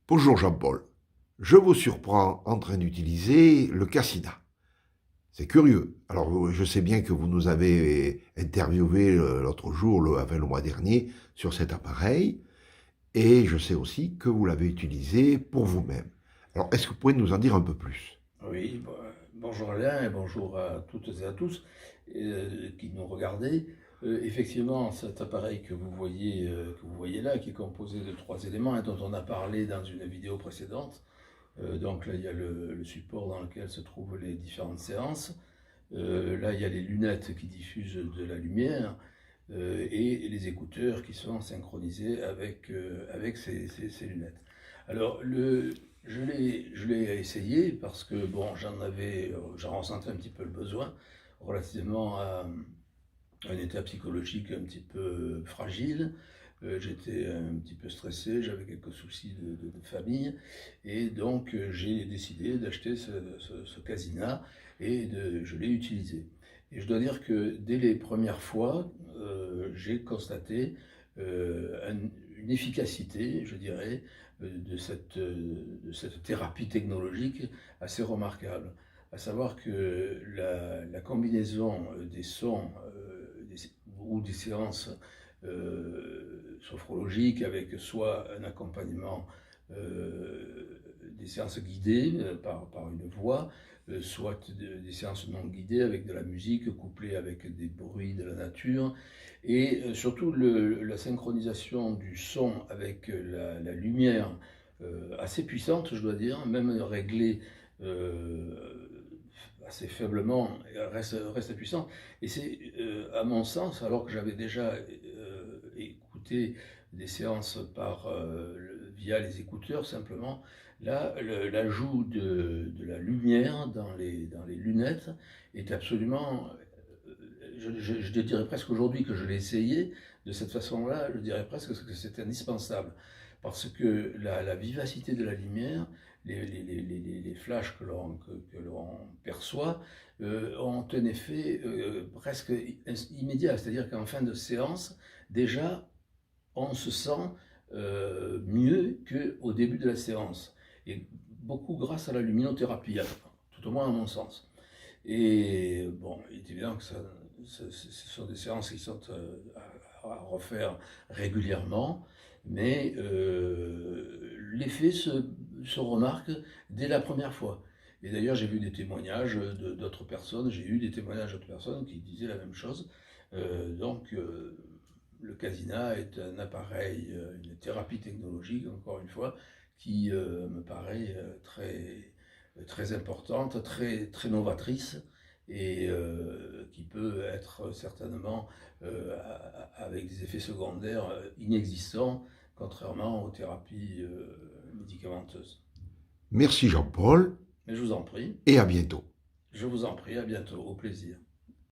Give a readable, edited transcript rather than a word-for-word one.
Bonjour Jean-Paul, je vous surprends en train d'utiliser le Cassina. C'est curieux. Alors je sais bien que vous nous avez interviewé l'autre jour, le mois dernier, sur cet appareil, et je sais aussi que vous l'avez utilisé pour vous-même. Alors est-ce que vous pouvez nous en dire un peu plus? Oui, bonjour Alain et bonjour à toutes et à tous qui nous regardez. Effectivement, cet appareil que vous voyez là, qui est composé de trois éléments et dont on a parlé dans une vidéo précédente. Donc là, il y a le support dans lequel se trouvent les différentes séances. Là, il y a les lunettes qui diffusent de la lumière et les écouteurs qui sont synchronisés avec ces lunettes. Alors, je l'ai essayé parce que bon, j'en ressentais un petit peu le besoin relativement à un état psychologique un petit peu fragile. J'étais un petit peu stressé, j'avais quelques soucis de famille, et donc j'ai décidé d'acheter ce Casina je l'ai utilisé. Et je dois dire que dès les premières fois, j'ai constaté une efficacité, je dirais, de cette thérapie technologique assez remarquable. À savoir que la combinaison des sons ou des séances sophrologiques avec soit un accompagnement des séances guidées par une voix, soit des séances non guidées avec de la musique couplée avec des bruits de la nature, et surtout la synchronisation du son avec la lumière assez puissante, je dois dire, même réglée assez faiblement, reste puissante. Et c'est, à mon sens, alors que j'avais déjà écouté des séances via les écouteurs simplement, là, l'ajout de la lumière dans les lunettes est absolument, je dirais presque aujourd'hui que je l'ai essayé de cette façon-là, je dirais presque que c'est indispensable. Parce que la vivacité de la lumière, les flashs que l'on perçoit, ont un effet presque immédiat. C'est-à-dire qu'en fin de séance, déjà, on se sent mieux qu'au début de la séance. Et beaucoup grâce à la luminothérapie, tout au moins à mon sens. Et bon, il est évident que ce sont des séances qui sont à refaire régulièrement, mais l'effet se remarque dès la première fois. Et d'ailleurs, j'ai vu des témoignages d'autres personnes, j'ai eu des témoignages d'autres personnes qui disaient la même chose. Le Casina est un appareil, une thérapie technologique, encore une fois, qui me paraît très importante, très novatrice, et qui peut être certainement avec des effets secondaires inexistants, contrairement aux thérapies médicamenteuses. Merci Jean-Paul, Mais je vous en prie, et à bientôt. je vous en prie, à bientôt, au plaisir.